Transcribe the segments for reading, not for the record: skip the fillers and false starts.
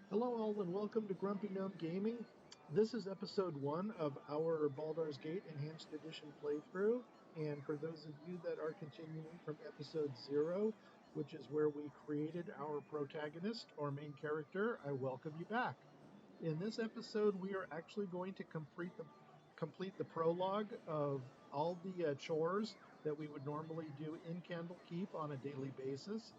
Hello, all, and welcome to Grumpy Gnome Gaming. This is episode 1 of our Baldur's Gate Enhanced Edition playthrough. And for those of you that are continuing from episode 0, which is where we created our protagonist or main character, I welcome you back. In this episode, we are actually going to complete the prologue of all the chores that we would normally do in Candlekeep on a daily basis.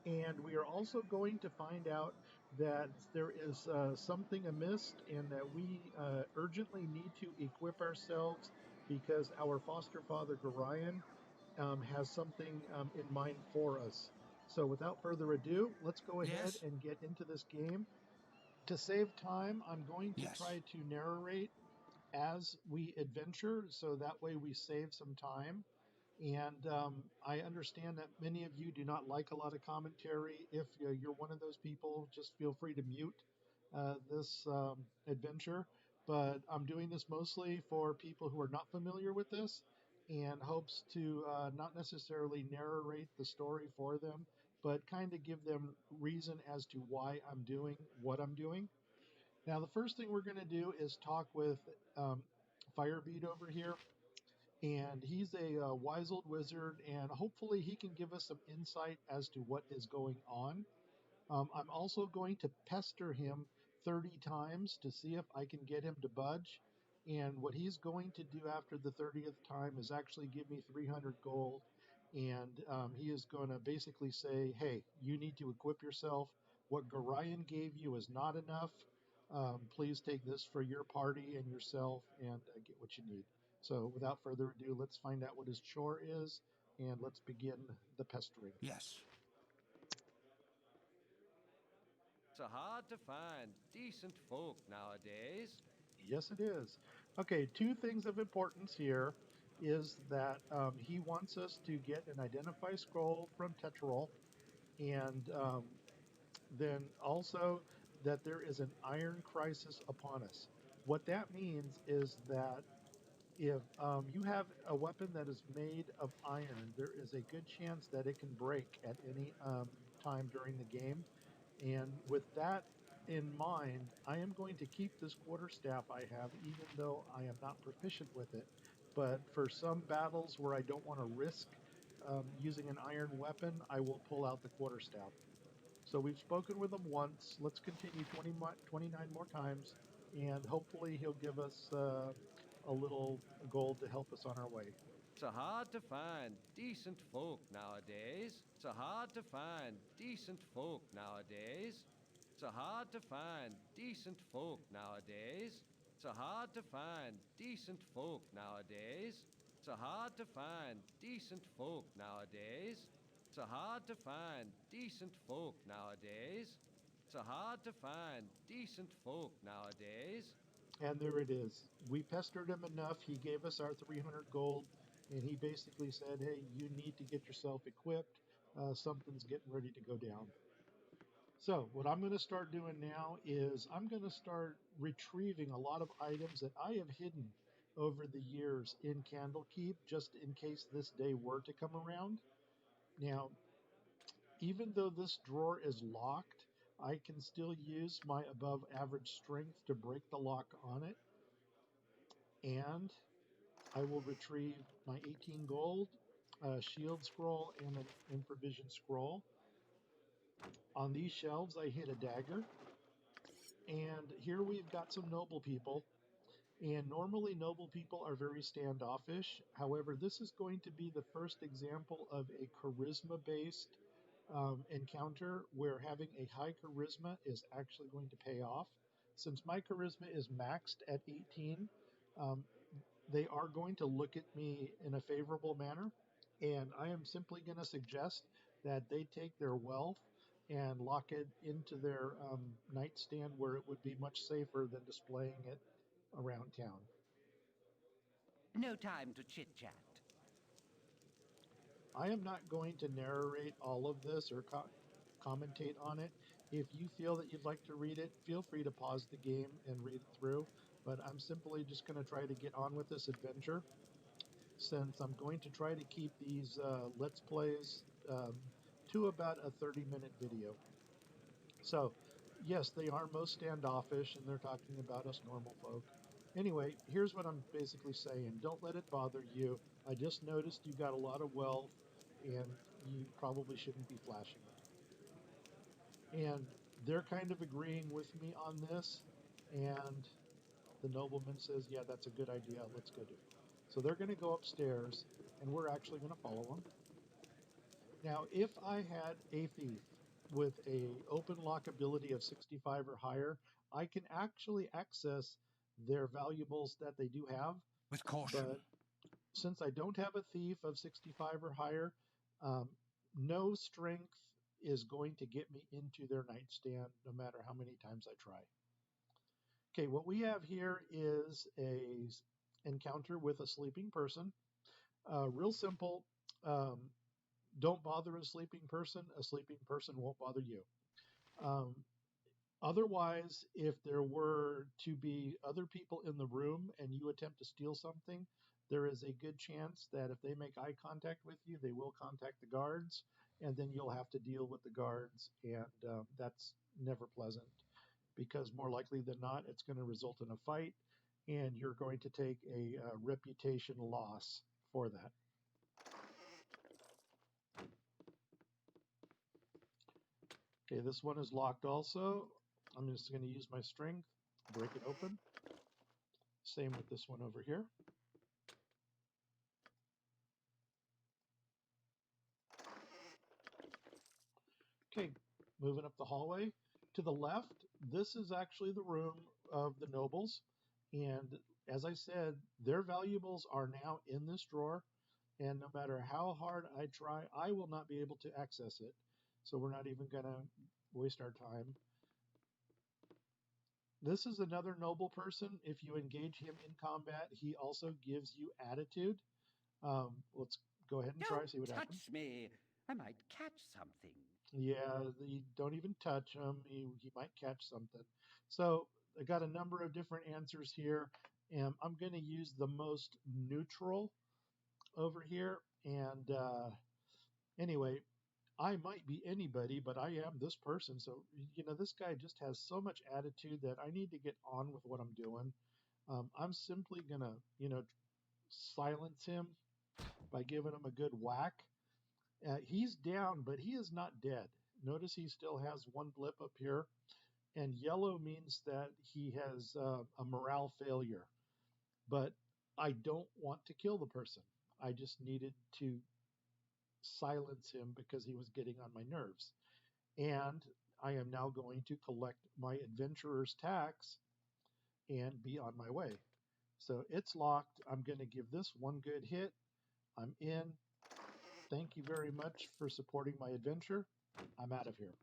And we are also going to find out that there is something amiss and that we urgently need to equip ourselves because our foster father, Gorion, has something in mind for us. So, without further ado, let's go ahead Yes? and get into this game. To save time, I'm going to Yes. try to narrate as we adventure so that way we save some time. And I understand that many of you do not like a lot of commentary. If you're one of those people, just feel free to mute this adventure. But I'm doing this mostly for people who are not familiar with this and hopes to not necessarily narrate the story for them, but kind of give them reason as to why I'm doing what I'm doing. Now, the first thing we're going to do is talk with Firebeat over here, and he's a wise old wizard, and hopefully he can give us some insight as to what is going on. I'm also going to pester him 30 times to see if I can get him to budge. And what he's going to do after the 30th time is actually give me 300 gold. And he is going to basically say, hey, you need to equip yourself. What Gorion gave you is not enough. Please take this for your party and yourself and get what you need. So without further ado, let's find out what his chore is and let's begin the pestering. Yes. So hard to find decent folk nowadays. Yes, it is. Okay, two things of importance here is that he wants us to get an identify scroll from Tetrol, and then also that there is an iron crisis upon us. What that means is that if you have a weapon that is made of iron, there is a good chance that it can break at any time during the game. And with that in mind, I am going to keep this quarterstaff I have, even though I am not proficient with it. But for some battles where I don't want to risk using an iron weapon, I will pull out the quarterstaff. So we've spoken with him once. Let's continue 29 more times, and hopefully he'll give us a little gold to help us on our way. So hard to find decent folk nowadays. So hard to find decent folk nowadays. So hard to find decent folk nowadays. So hard to find decent folk nowadays. So hard to find decent folk nowadays. So hard to find decent folk nowadays. So hard to find decent folk nowadays. And there it is. We pestered him enough. He gave us our 300 gold, and he basically said, hey, you need to get yourself equipped. Something's getting ready to go down. So, what I'm going to start doing now is I'm going to start retrieving a lot of items that I have hidden over the years in Candlekeep, just in case this day were to come around. Now, even though this drawer is locked, I can still use my above average strength to break the lock on it. And I will retrieve my 18 gold, a shield scroll, and an improvision scroll. On these shelves, I hit a dagger. And here we've got some noble people. And normally, noble people are very standoffish. However, this is going to be the first example of a charisma based encounter where having a high charisma is actually going to pay off. Since my charisma is maxed at 18, um, they are going to look at me in a favorable manner. And I am simply going to suggest that they take their wealth and lock it into their nightstand where it would be much safer than displaying it around town. No time to chit chat. I am not going to narrate all of this or commentate on it. If you feel that you'd like to read it, feel free to pause the game and read it through. But I'm simply just going to try to get on with this adventure since I'm going to try to keep these Let's Plays to about a 30-minute video. So Yes, they are most standoffish, and they're talking about us normal folk. Anyway, here's what I'm basically saying. Don't let it bother you. I just noticed you got a lot of wealth, and you probably shouldn't be flashing it. And they're kind of agreeing with me on this, and the nobleman says, yeah, that's a good idea. Let's go do it. So they're going to go upstairs, and we're actually going to follow them. Now, if I had a thief with a open lock ability of 65 or higher, I can actually access their valuables that they do have. With caution. But since I don't have a thief of 65 or higher, um, no strength is going to get me into their nightstand no matter how many times I try. Okay, what we have here is a encounter with a sleeping person. Real simple. Um, don't bother a sleeping person. A sleeping person won't bother you. Um, Otherwise, if there were to be other people in the room and you attempt to steal something, there is a good chance that if they make eye contact with you, they will contact the guards, and then you'll have to deal with the guards, and that's never pleasant because more likely than not, it's going to result in a fight, and you're going to take a reputation loss for that. Okay, this one is locked also. I'm just going to use my strength, break it open. Same with this one over here. Okay, moving up the hallway. To the left, this is actually the room of the nobles. And as I said, their valuables are now in this drawer. And no matter how hard I try, I will not be able to access it. So we're not even going to waste our time. This is another noble person. If you engage him in combat, he also gives you attitude. Let's go ahead and try, see what happens. Touch me. I might catch something. Yeah, you don't even touch him. He might catch something. So I got a number of different answers here, and I'm going to use the most neutral over here. And anyway, I might be anybody, but I am this person. So, this guy just has so much attitude that I need to get on with what I'm doing. I'm simply going to, silence him by giving him a good whack. He's down, but he is not dead. Notice he still has one blip up here, and yellow means that he has a morale failure. But I don't want to kill the person. I just needed to silence him because he was getting on my nerves. And I am now going to collect my adventurer's tax and be on my way. So it's locked. I'm going to give this one good hit. I'm in. Thank you very much for supporting my adventure. I'm out of here.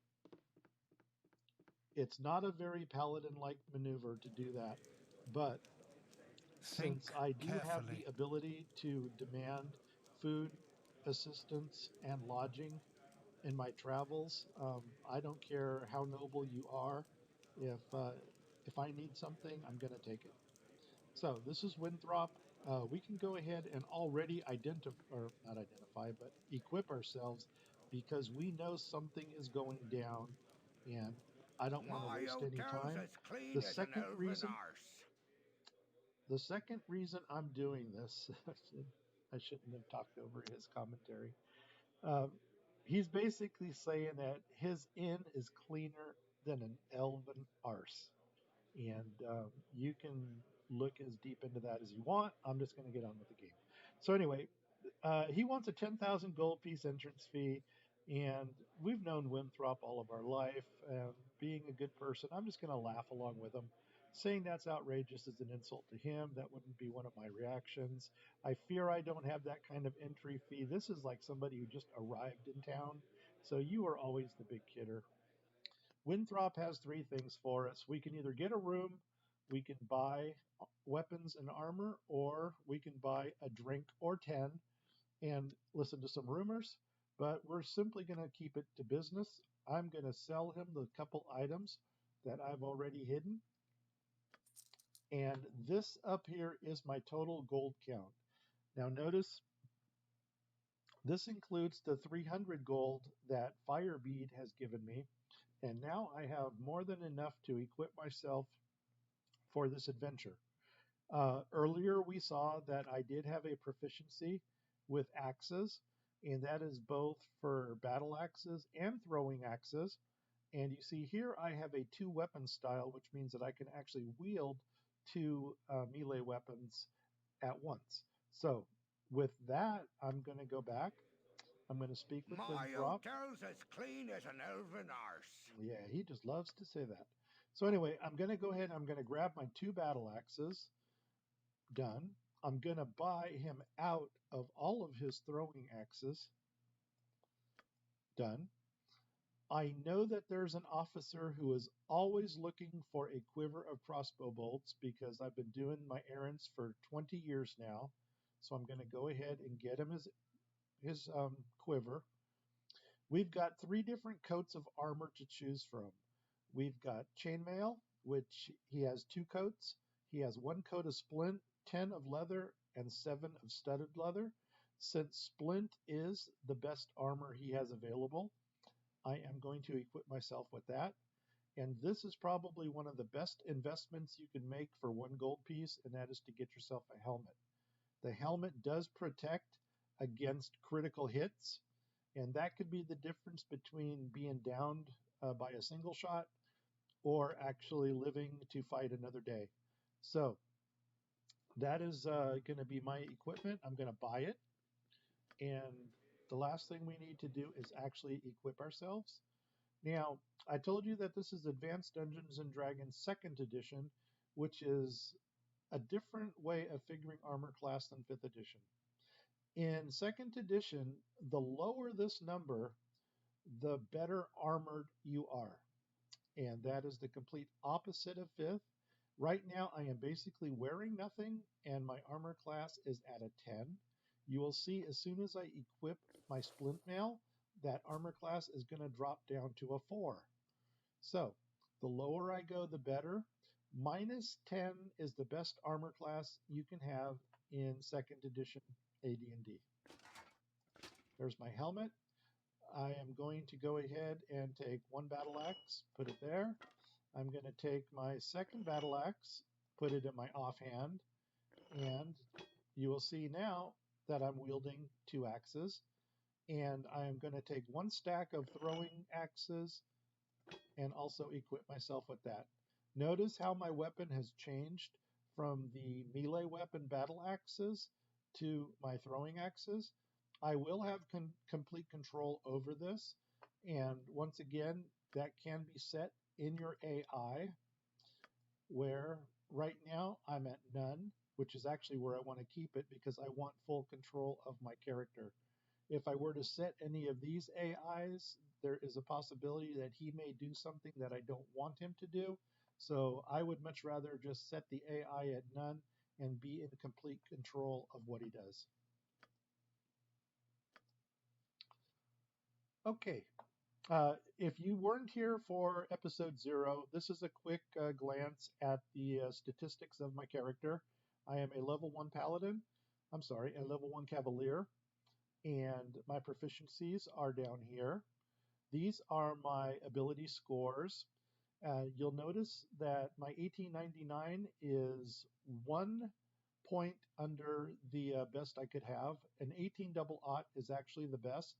It's not a very paladin-like maneuver to do that, but Think since I do have carefully. the ability to demand food, assistance, and lodging in my travels, I don't care how noble you are. If I need something, I'm going to take it. So this is Winthrop. We can go ahead and already or not identify, but equip ourselves because we know something is going down, and I don't want to My waste any hotel's time. as clean The as an second elven reason, arse. the second reason I'm doing this, I shouldn't have talked over his commentary. Um, he's basically saying that his inn is cleaner than an elven arse. And you can look as deep into that as you want. I'm just going to get on with the game. So anyway, he wants a 10,000 gold piece entrance fee, and we've known Winthrop all of our life. Being a good person, I'm just going to laugh along with him. Saying that's outrageous is an insult to him. That wouldn't be one of my reactions. I fear I don't have that kind of entry fee. This is like somebody who just arrived in town. So you are always the big kidder. Winthrop has three things for us. We can either get a room, we can buy weapons and armor, or we can buy a drink or 10 and listen to some rumors. But we're simply going to keep it to business. I'm going to sell him the couple items that I've already hidden. And this up here is my total gold count. Now notice This includes the 300 gold that Firebead has given me, and now I have more than enough to equip myself for this adventure. Earlier, we saw that I did have a proficiency with axes, and that is both for battle axes and throwing axes. And you see here I have a two weapon style, which means that I can actually wield two melee weapons at once. So with that, I'm going to go back. I'm going to speak with My Winthrop. hotel's as clean as an elven arse. Yeah, he just loves to say that. So anyway, I'm going to go ahead and I'm going to grab my two battle axes. Done. I'm going to buy him out of all of his throwing axes. Done. I know that there's an officer who is always looking for a quiver of crossbow bolts because I've been doing my errands for 20 years now. So I'm going to go ahead and get him his quiver. We've got three different coats of armor to choose from. We've got chainmail, which he has two coats. He has one coat of splint, 10 of leather, and 7 of studded leather. Since splint is the best armor he has available, I am going to equip myself with that. And this is probably one of the best investments you can make for 1 gold piece, and that is to get yourself a helmet. The helmet does protect against critical hits, and that could be the difference between being downed by a single shot or actually living to fight another day. So that is going to be my equipment. I'm going to buy it. And the last thing we need to do is actually equip ourselves. Now, I told you that this is Advanced Dungeons & Dragons 2nd edition, which is a different way of figuring armor class than 5th edition. In 2nd edition, the lower this number, the better armored you are. And that is the complete opposite of 5th. Right now, I am basically wearing nothing, and my armor class is at a 10. You will see as soon as I equip my splint mail, that armor class is going to drop down to a 4. So, the lower I go, the better. Minus 10 is the best armor class you can have in 2nd edition AD&D. There's my helmet. I am going to go ahead and take one battle axe, put it there. I'm going to take my second battle axe, put it in my offhand, and you will see now that I'm wielding 2 axes. And I'm going to take 1 stack of throwing axes and also equip myself with that. Notice how my weapon has changed from the melee weapon battle axes to my throwing axes. I will have complete control over this, and once again, that can be set in your AI, where right now I'm at none, which is actually where I want to keep it because I want full control of my character. If I were to set any of these AIs, there is a possibility that he may do something that I don't want him to do. So I would much rather just set the AI at none and be in complete control of what he does. Okay. If you weren't here for episode 0, this is a quick glance at the statistics of my character. I am a level 1 paladin. I'm sorry, a level 1 cavalier. And my proficiencies are down here. These are my ability scores. You'll notice that my 1899 is 1 point under the best I could have. An 18 double aught is actually the best,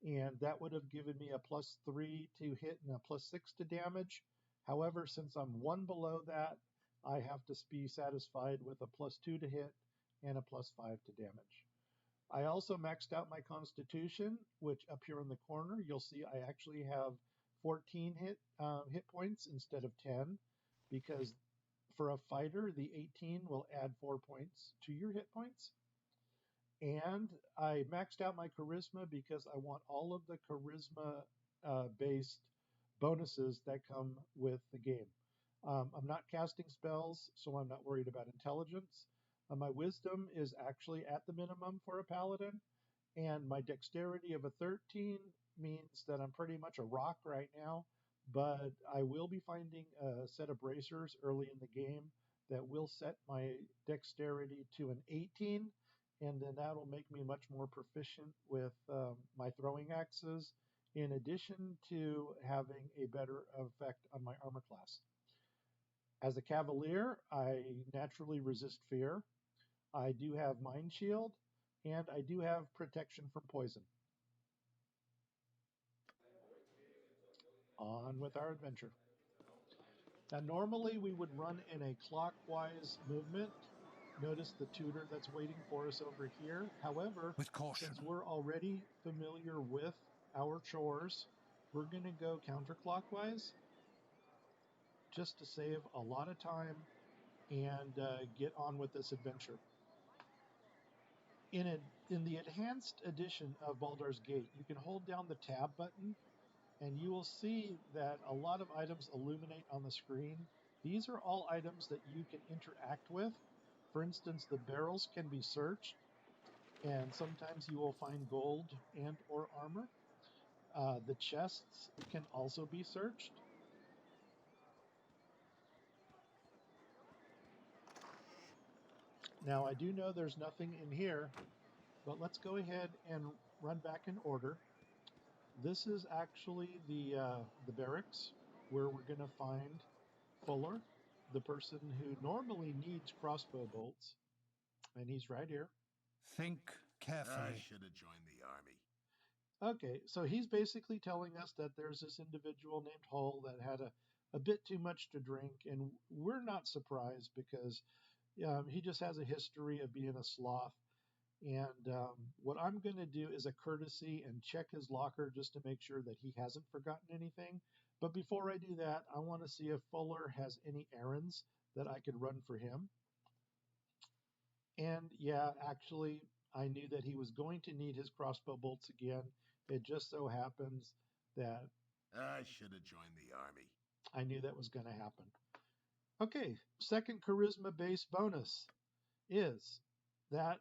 and that would have given me a +3 to hit and a +6 to damage. However, since I'm 1 below that, I have to be satisfied with a +2 to hit and a +5 to damage. I also maxed out my Constitution, which up here in the corner, you'll see I actually have 14 hit points instead of 10, because for a fighter, the 18 will add 4 points to your hit points. And I maxed out my Charisma because I want all of the Charisma-based bonuses that come with the game. I'm not casting spells, so I'm not worried about intelligence. My wisdom is actually at the minimum for a paladin, and my dexterity of a 13 means that I'm pretty much a rock right now, but I will be finding a set of bracers early in the game that will set my dexterity to an 18, and then that'll make me much more proficient with my throwing axes, in addition to having a better effect on my armor class. As a cavalier, I naturally resist fear. I do have mind shield, and I do have protection from poison. On with our adventure. Now, normally we would run in a clockwise movement. Notice the tutor that's waiting for us over here. However, With caution. since we're already familiar with our chores, we're going to go counterclockwise just to save a lot of time and get on with this adventure. In the enhanced edition of Baldur's Gate, you can hold down the tab button and you will see that a lot of items illuminate on the screen. These are all items that you can interact with. For instance, the barrels can be searched, and sometimes you will find gold and or armor. The chests can also be searched. Now, I do know there's nothing in here, but let's go ahead and run back in order. This is actually the barracks where we're going to find Fuller, the person who normally needs crossbow bolts, and he's right here. Think I carefully. should have joined the army. Okay, so he's basically telling us that there's this individual named Hull that had a bit too much to drink, and we're not surprised because he just has a history of being a sloth. And what I'm going to do is a courtesy and check his locker just to make sure that he hasn't forgotten anything. But before I do that, I want to see if Fuller has any errands that I could run for him. And yeah, actually, I knew that he was going to need his crossbow bolts again. It just so happens that I should have joined the army. I knew that was going to happen. Okay, second charisma base bonus is that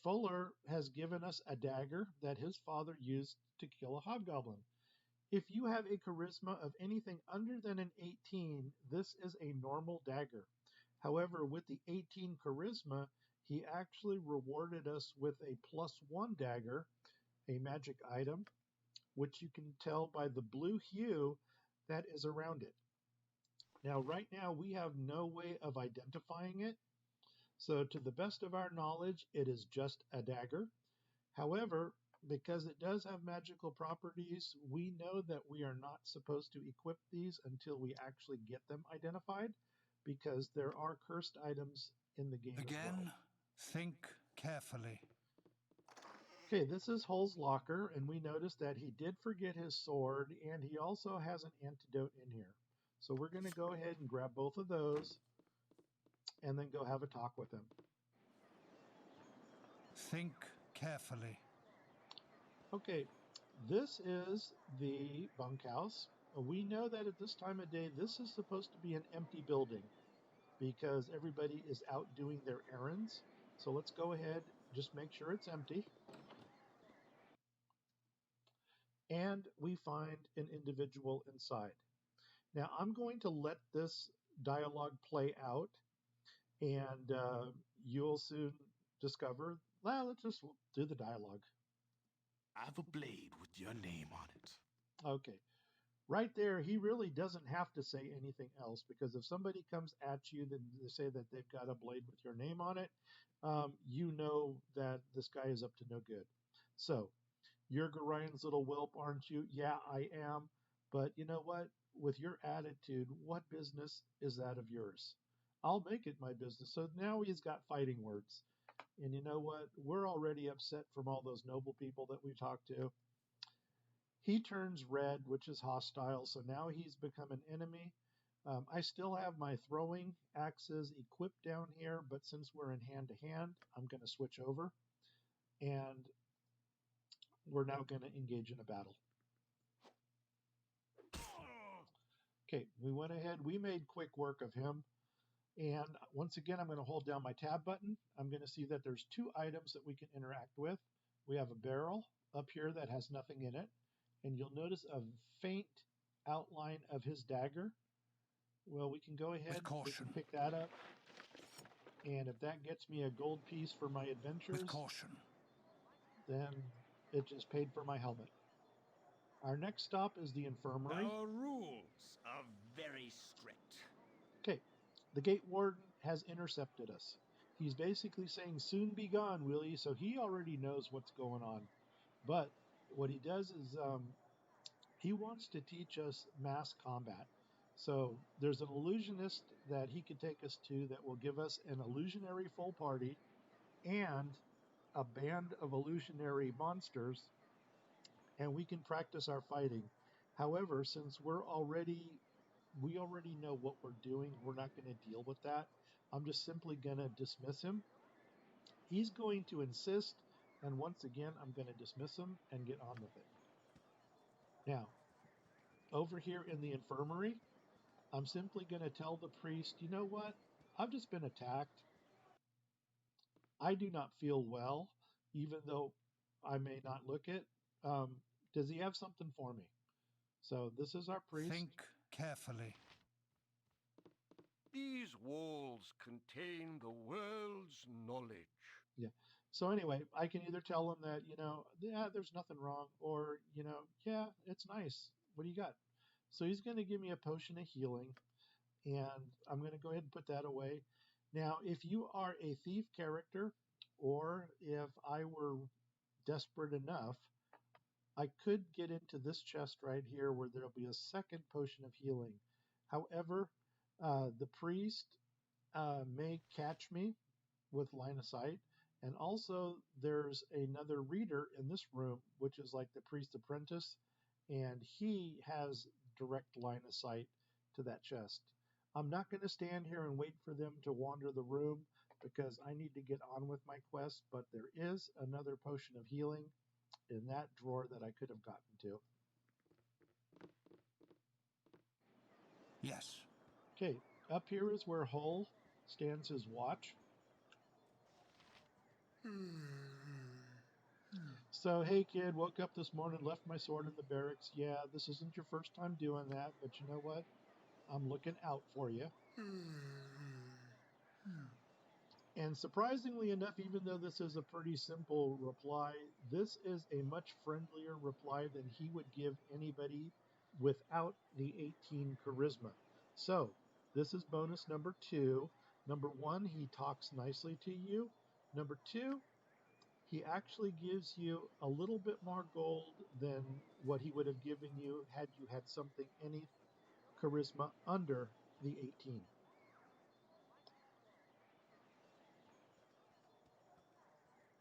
Fuller has given us a dagger that his father used to kill a hobgoblin. If you have a charisma of anything under than an 18, this is a normal dagger. However, with the 18 charisma, he actually rewarded us with a +1 dagger, a magic item, which you can tell by the blue hue that is around it. Now, right now, we have no way of identifying it. So to the best of our knowledge, it is just a dagger. However, because it does have magical properties, we know that we are not supposed to equip these until we actually get them identified, because there are cursed items in the game as well. Again, think carefully. Okay, this is Hull's locker, and we noticed that he did forget his sword, and he also has an antidote in here. So we're going to go ahead and grab both of those and then go have a talk with him. Think carefully. Okay, this is the bunkhouse. We know that at this time of day, this is supposed to be an empty building because everybody is out doing their errands. So let's go ahead, just make sure it's empty. And we find an individual inside. Now, I'm going to let this dialogue play out, and you'll soon discover. Well, let's just do the dialogue. I have a blade with your name on it. Okay. Right there, he really doesn't have to say anything else, because if somebody comes at you, then they say that they've got a blade with your name on it, you know that this guy is up to no good. So, you're Gorian's little whelp, aren't you? Yeah, I am. But you know what? With your attitude, what business is that of yours? I'll make it my business. So now he's got fighting words. And you know what? We're already upset from all those noble people that we talked to. He turns red, which is hostile, so now he's become an enemy. I still have my throwing axes equipped down here, but since we're in hand-to-hand, I'm going to switch over. And we're now going to engage in a battle. Okay, we went ahead. We made quick work of him. And once again, I'm going to hold down my tab button. I'm going to see that there's 2 items that we can interact with. We have a barrel up here that has nothing in it. And you'll notice a faint outline of his dagger. Well, we can go ahead, we can pick that up. And if that gets me a gold piece for my With adventures, caution. then it just paid for my helmet. Our next stop is the infirmary. Our rules are very strict. Okay, the gate warden has intercepted us. He's basically saying, soon be gone, will ye? So he already knows what's going on. But what he does is he wants to teach us mass combat. So there's an illusionist that he could take us to that will give us an illusionary full party and a band of illusionary monsters, and we can practice our fighting. However, since we already know what we're doing, we're not going to deal with that. I'm just simply going to dismiss him. He's going to insist, and once again, I'm going to dismiss him and get on with it. Now, over here in the infirmary, I'm simply going to tell the priest, you know what? I've just been attacked. I do not feel well, even though I may not look it. Does he have something for me? So this is our priest. Think carefully. These walls contain the world's knowledge. Yeah. So anyway, I can either tell him that, yeah, there's nothing wrong, or, yeah, it's nice. What do you got? So he's going to give me a potion of healing, and I'm going to go ahead and put that away. Now, if you are a thief character, or if I were desperate enough, I could get into this chest right here where there'll be a second potion of healing. However, the priest may catch me with line of sight. And also, there's another reader in this room, which is like the priest apprentice, and he has direct line of sight to that chest. I'm not going to stand here and wait for them to wander the room because I need to get on with my quest, but there is another potion of healing in that drawer that I could have gotten to. Yes. Okay, up here is where Hull stands his watch. So, hey kid, woke up this morning, left my sword in the barracks. Yeah, this isn't your first time doing that, but you know what? I'm looking out for you. And surprisingly enough, even though this is a pretty simple reply, this is a much friendlier reply than he would give anybody without the 18 charisma. So, this is bonus number 2. Number 1, he talks nicely to you. Number 2, he actually gives you a little bit more gold than what he would have given you had you had something, any charisma under the 18.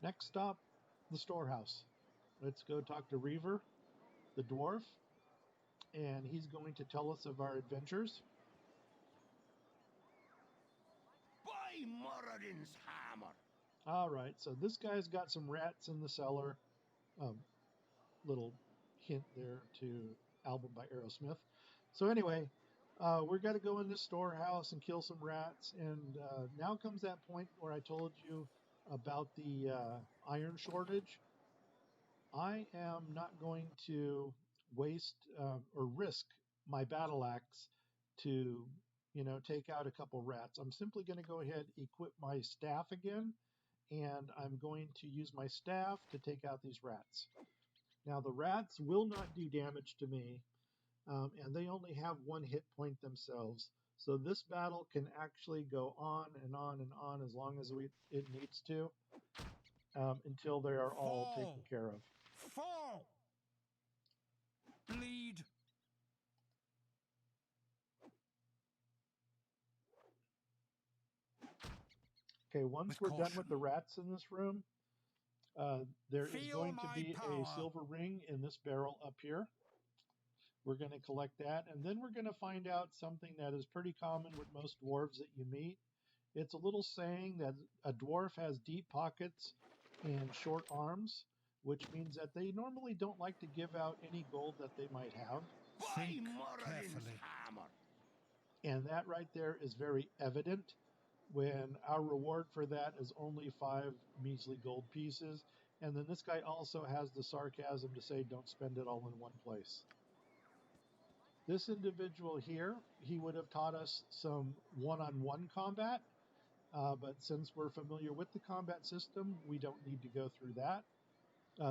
Next stop, the storehouse. Let's go talk to Reaver, the dwarf, and he's going to tell us of our adventures. By Moradin's hammer! All right, so this guy's got some rats in the cellar. Little hint there to album by Aerosmith. So anyway, we're going to go in this storehouse and kill some rats. And now comes that point where I told you about the iron shortage. I am not going to waste or risk my battle axe to, take out a couple rats. I'm simply going to go ahead, equip my staff again, and I'm going to use my staff to take out these rats. Now, the rats will not do damage to me, and they only have 1 hit point themselves. So this battle can actually go on and on and on as long as it needs to, until they are all taken care of. Fall! Bleed! Okay, once With we're done caution. with the rats in this room, there is Feel going to my be power. a silver ring in this barrel up here. We're going to collect that, and then we're going to find out something that is pretty common with most dwarves that you meet. It's a little saying that a dwarf has deep pockets and short arms, which means that they normally don't like to give out any gold that they might have. By Think Moradin's carefully. hammer! And that right there is very evident when our reward for that is only 5 measly gold pieces. And then this guy also has the sarcasm to say, don't spend it all in one place. This individual here, he would have taught us some one-on-one combat. But since we're familiar with the combat system, we don't need to go through that.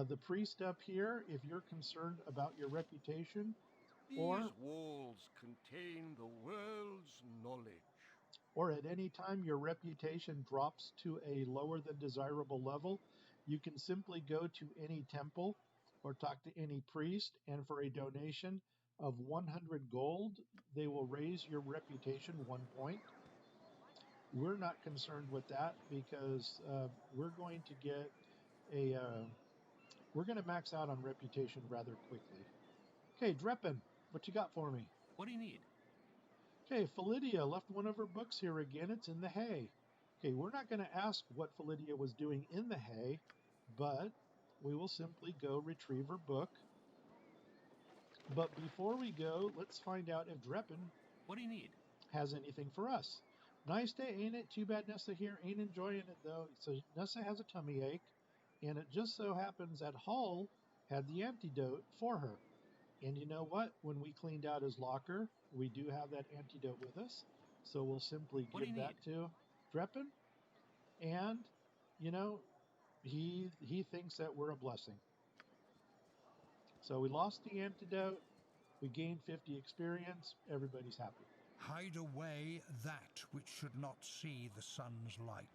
The priest up here, if you're concerned about your reputation, These walls contain the world's knowledge. or at any time your reputation drops to a lower than desirable level, you can simply go to any temple or talk to any priest, and for a donation of 100 gold, they will raise your reputation 1 point. We're not concerned with that because we're going to get we're going to max out on reputation rather quickly. Okay, Dreppen, what you got for me? What do you need? Okay, Philidia left one of her books here again. It's in the hay. Okay, we're not going to ask what Philidia was doing in the hay, but we will simply go retrieve her book. But before we go, let's find out if Dreppen What do you need? has anything for us. Nice day, ain't it? Too bad Nessa here ain't enjoying it, though. So Nessa has a tummy ache, and it just so happens that Hull had the antidote for her. And you know what? When we cleaned out his locker, we do have that antidote with us. So we'll simply What do give you that to Dreppen. And, you know, he thinks that we're a blessing. So we lost the antidote. We gained 50 experience. Everybody's happy. Hide away that which should not see the sun's light.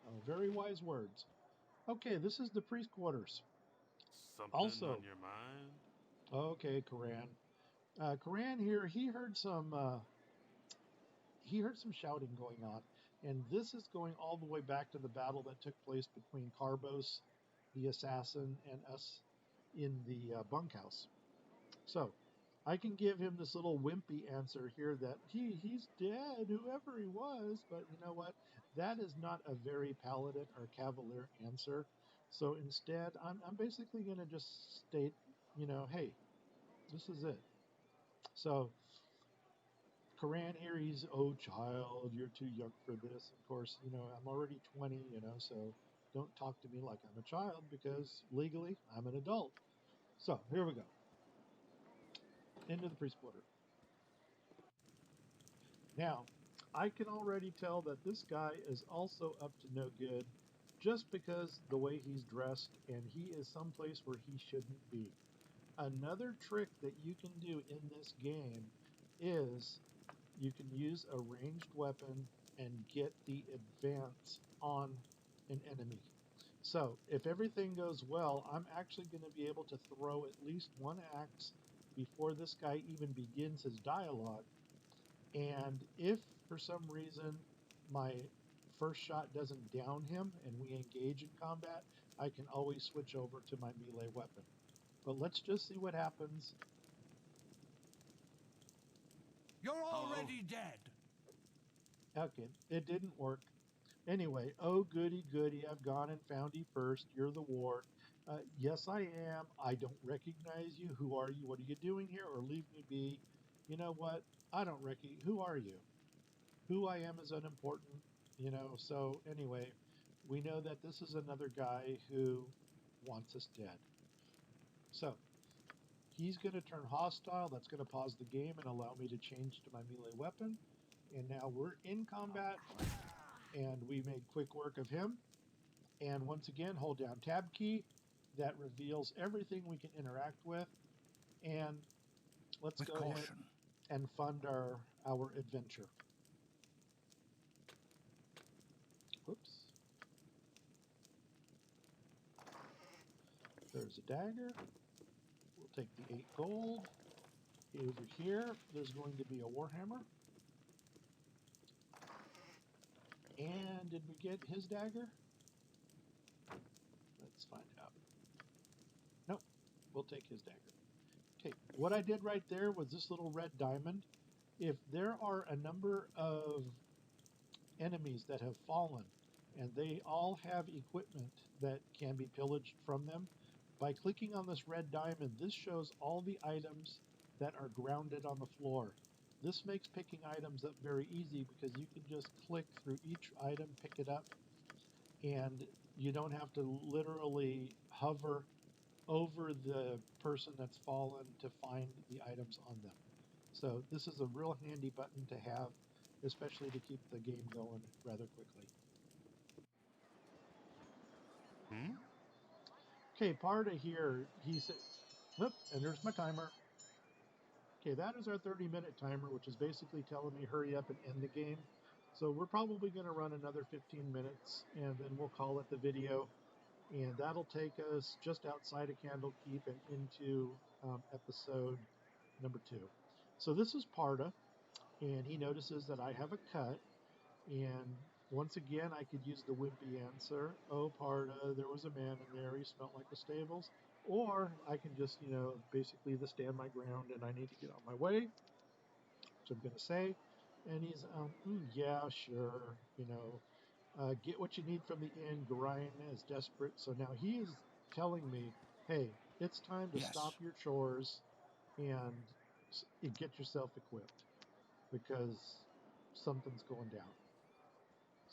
Oh, very wise words. Okay, this is the priest quarters. Something Also, on your mind? okay, Karan. Karan here, he heard some shouting going on, and this is going all the way back to the battle that took place between Carbos, the assassin, and us in the bunkhouse. So, I can give him this little wimpy answer here that he's dead, whoever he was. But you know what? That is not a very paladin or cavalier answer. So instead, I'm basically going to just state, hey, this is it. So Karan here, he's, oh, child, you're too young for this. Of course, I'm already 20, so don't talk to me like I'm a child because legally I'm an adult. So here we go. Into the priest quarter. Now, I can already tell that this guy is also up to no good just because the way he's dressed, and he is someplace where he shouldn't be. Another trick that you can do in this game is you can use a ranged weapon and get the advance on an enemy. So if everything goes well, I'm actually going to be able to throw at least one axe before this guy even begins his dialogue. And if for some reason my first shot doesn't down him and we engage in combat, I can always switch over to my melee weapon. But let's just see what happens. You're already dead. Okay, it didn't work. Anyway, oh goody goody, I've gone and found you first. You're the ward. Yes, I am. I don't recognize you. Who are you? What are you doing here? Or leave me be. You know what? I don't recognize. Who are you? Who I am is unimportant. So anyway, we know that this is another guy who wants us dead. So he's going to turn hostile. That's going to pause the game and allow me to change to my melee weapon. And now we're in combat, and we made quick work of him. And once again, hold down tab key. That reveals everything we can interact with. And let's With go ahead caution. and fund our adventure. Whoops. There's a dagger. We'll take the 8 gold. Over here, there's going to be a warhammer. And did we get his dagger? Let's find out. Nope, we'll take his dagger. Okay, what I did right there was this little red diamond. If there are a number of enemies that have fallen and they all have equipment that can be pillaged from them, by clicking on this red diamond, this shows all the items that are grounded on the floor. This makes picking items up very easy because you can just click through each item, pick it up, and you don't have to literally hover over the person that's fallen to find the items on them. So this is a real handy button to have especially to keep the game going rather quickly. Okay, Parda here, he said, whoop, and there's my timer. Okay, that is our 30-minute timer, which is basically telling me hurry up and end the game. So we're probably going to run another 15 minutes, and then we'll call it the video. And that'll take us just outside of Candlekeep and into episode number 2. So this is Parda, and he notices that I have a cut. And once again, I could use the wimpy answer, oh, Parda, there was a man in there, he smelled like the stables. Or I can just, basically stand my ground and I need to get on my way, which I'm going to say. And he's, yeah, sure, get what you need from the inn. Gorion is desperate. So now he is telling me, hey, it's time to stop your chores and get yourself equipped because something's going down.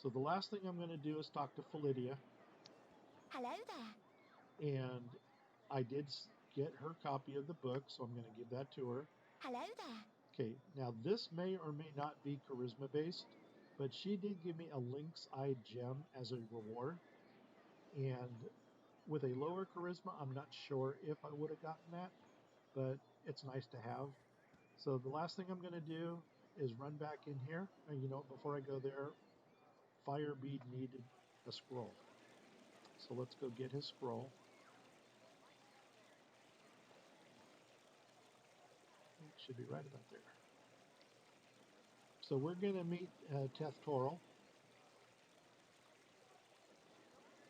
So the last thing I'm going to do is talk to Philidia. Hello there. And I did get her copy of the book, so I'm going to give that to her. Hello there. Okay, now this may or may not be charisma based, but she did give me a lynx eye gem as a reward. And with a lower charisma, I'm not sure if I would have gotten that, but it's nice to have. So the last thing I'm going to do is run back in here. And before I go there, Firebead needed a scroll. So let's go get his scroll. It should be right about there. So we're going to meet Tethtoril.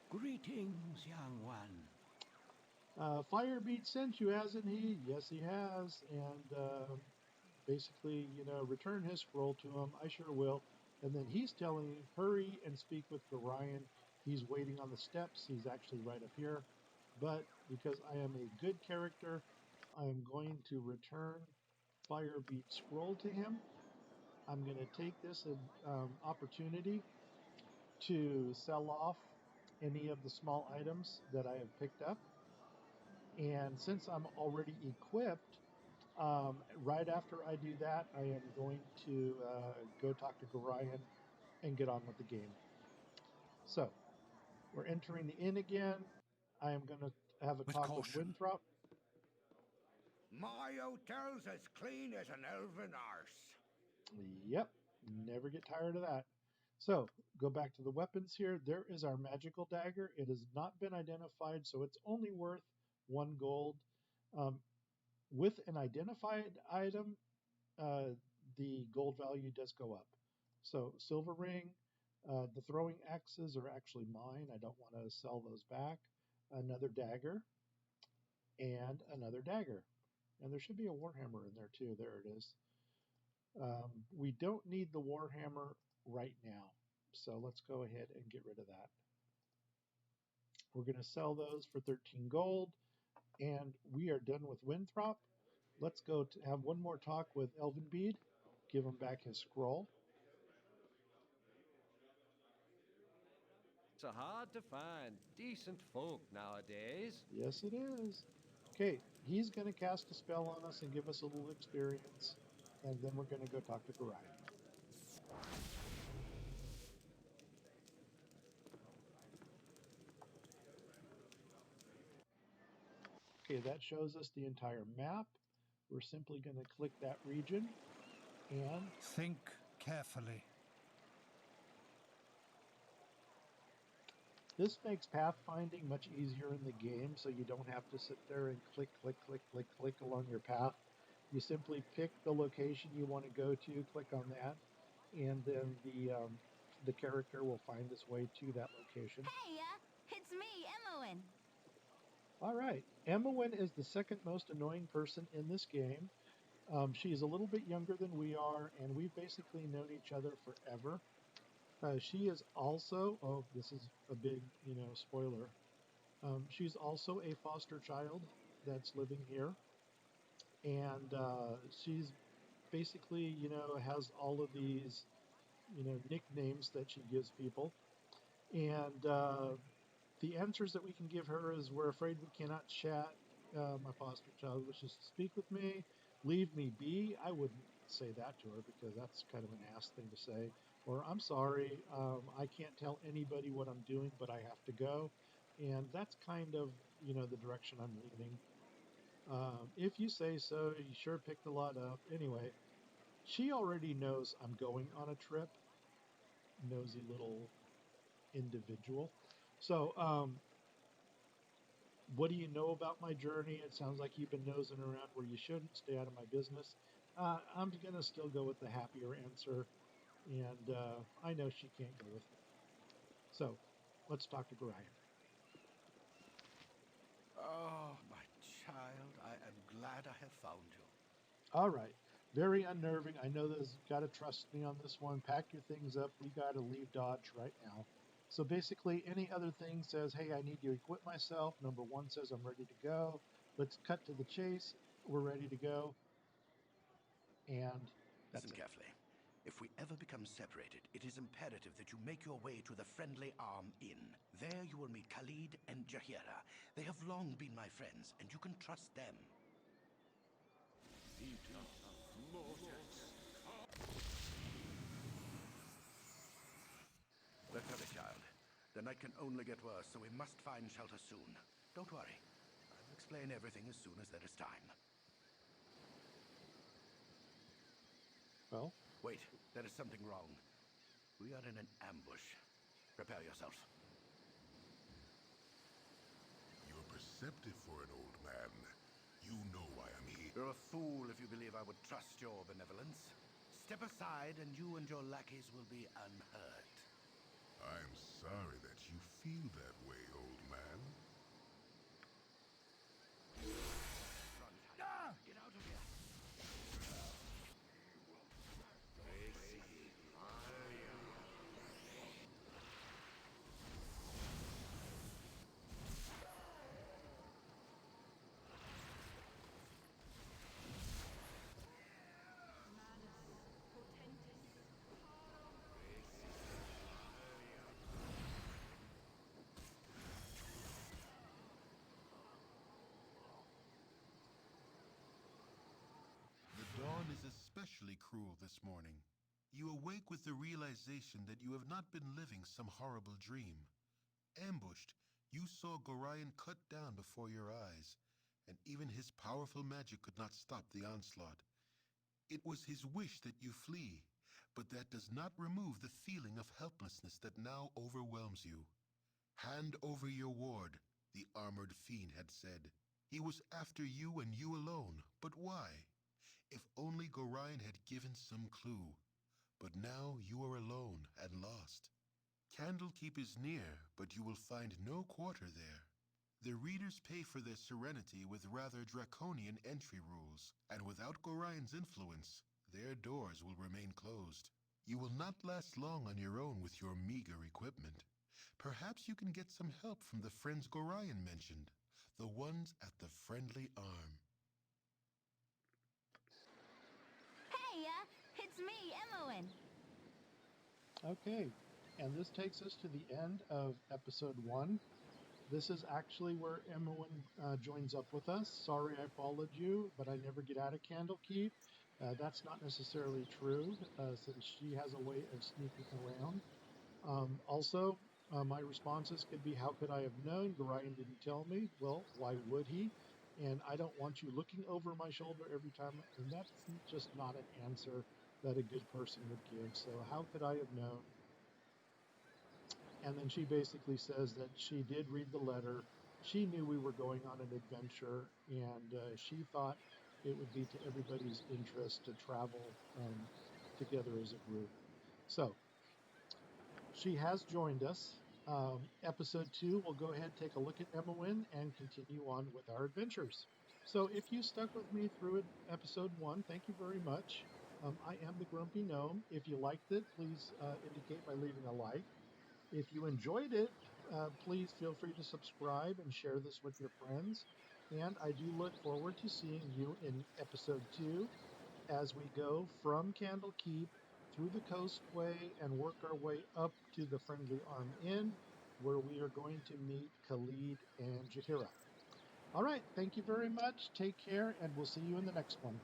Greetings, young one. Firebeat sent you, hasn't he? Yes, he has. And basically, return his scroll to him. I sure will. And then he's telling me, hurry and speak with Gorion. He's waiting on the steps. He's actually right up here. But because I am a good character, I am going to return Firebeat's scroll to him. I'm going to take this opportunity to sell off any of the small items that I have picked up. And since I'm already equipped, right after I do that, I am going to go talk to Gorion and get on with the game. So, we're entering the inn again. I am going to have a talk with Winthrop. My hotel's as clean as an elven arse. Yep, never get tired of that. So, go back to the weapons here. There is our magical dagger. It has not been identified, so it's only worth 1 gold. With an identified item, the gold value does go up. So, silver ring, the throwing axes are actually mine. I don't want to sell those back. Another dagger, and another dagger. And there should be a warhammer in there too. There it is. We don't need the warhammer right now. So let's go ahead and get rid of that. We're going to sell those for 13 gold. And we are done with Winthrop. Let's go to have one more talk with Elvenbead. Give him back his scroll. It's hard to find decent folk nowadays. Yes, it is. Okay, he's going to cast a spell on us and give us a little experience. And then we're going to go talk to Gorion. Okay, that shows us the entire map. We're simply going to click that region and think carefully. This makes pathfinding much easier in the game, so you don't have to sit there and click, click, click, click, click along your path. You simply pick the location you want to go to, click on that, and then the character will find its way to that location. Hey, it's me, Emowyn. All right, Emowyn is the second most annoying person in this game. She's a little bit younger than we are, and we've basically known each other forever. She is also, oh, this is a big, spoiler. She's also a foster child that's living here. And she's basically, has all of these, nicknames that she gives people. And the answers that we can give her is, we're afraid we cannot chat. My foster child wishes to speak with me. leave me be, I wouldn't say that to her because that's kind of an ass thing to say. Or I'm sorry, I can't tell anybody what I'm doing, but I have to go. And that's kind of, the direction I'm leaning. If you say so, you sure picked a lot up. Anyway, she already knows I'm going on a trip. Nosy little individual. So, what do you know about my journey? It sounds like you've been nosing around where you shouldn't. Stay out of my business. I'm going to still go with the happier answer, and I know she can't go with me. So, let's talk to Gorion. Oh, my child, I am glad I have found you. All right. Very unnerving. I know there's got to trust me on this one. Pack your things up. We got to leave Dodge right now. So basically, any other thing says, hey, I need to equip myself. Number one says, I'm ready to go. Let's cut to the chase. We're ready to go. And that's Listen it. carefully. If we ever become separated, it is imperative that you make your way to the Friendly Arm Inn. There you will meet Khalid and Jahira. They have long been my friends, and you can trust them. Let's hurry, child. The night can only get worse, so we must find shelter soon. Don't worry. I'll explain everything as soon as there is time. Well, Wait, there is something wrong. We are in an ambush. Prepare yourself. You're perceptive for an old man. You know why I'm here. You're a fool if you believe I would trust your benevolence. Step aside and you and your lackeys will be unhurt. I'm sorry that you feel that way, old man. Get out of here! The dawn is especially cruel this morning. You awake with the realization that you have not been living some horrible dream. Ambushed, you saw Gorion cut down before your eyes, and even his powerful magic could not stop the onslaught. It was his wish that you flee, but that does not remove the feeling of helplessness that now overwhelms you. Hand over your ward, the armored fiend had said. He was after you and you alone, but why? If only Gorion had given some clue. But now you are alone and lost. Candlekeep is near, but you will find no quarter there. The readers pay for their serenity with rather draconian entry rules, and without Gorion's influence, their doors will remain closed. You will not last long on your own with your meager equipment. Perhaps you can get some help from the friends Gorion mentioned, the ones at the Friendly Arm. Hey, it's me, Emoen. okay. And this takes us to the end of episode 1. This is actually where Emmeline joins up with us. Sorry I followed you, but I never get out of Candlekeep. That's not necessarily true, since she has a way of sneaking around. Also, my responses could be, how could I have known? Gorion didn't tell me. Well, why would he? And I don't want you looking over my shoulder every time. And that's just not an answer that a good person would give. So how could I have known? And then she basically says that she did read the letter. She knew we were going on an adventure, and she thought it would be to everybody's interest to travel together as a group. So she has joined us. Episode 2, we'll go ahead and take a look at Emmeline and continue on with our adventures. So if you stuck with me through episode 1, thank you very much. I am the Grumpy Gnome. If you liked it, please indicate by leaving a like. If you enjoyed it, please feel free to subscribe and share this with your friends. And I do look forward to seeing you in episode 2 as we go from Candlekeep through the Coastway and work our way up to the Friendly Arm Inn, where we are going to meet Khalid and Jahira. All right, thank you very much. Take care, and we'll see you in the next one.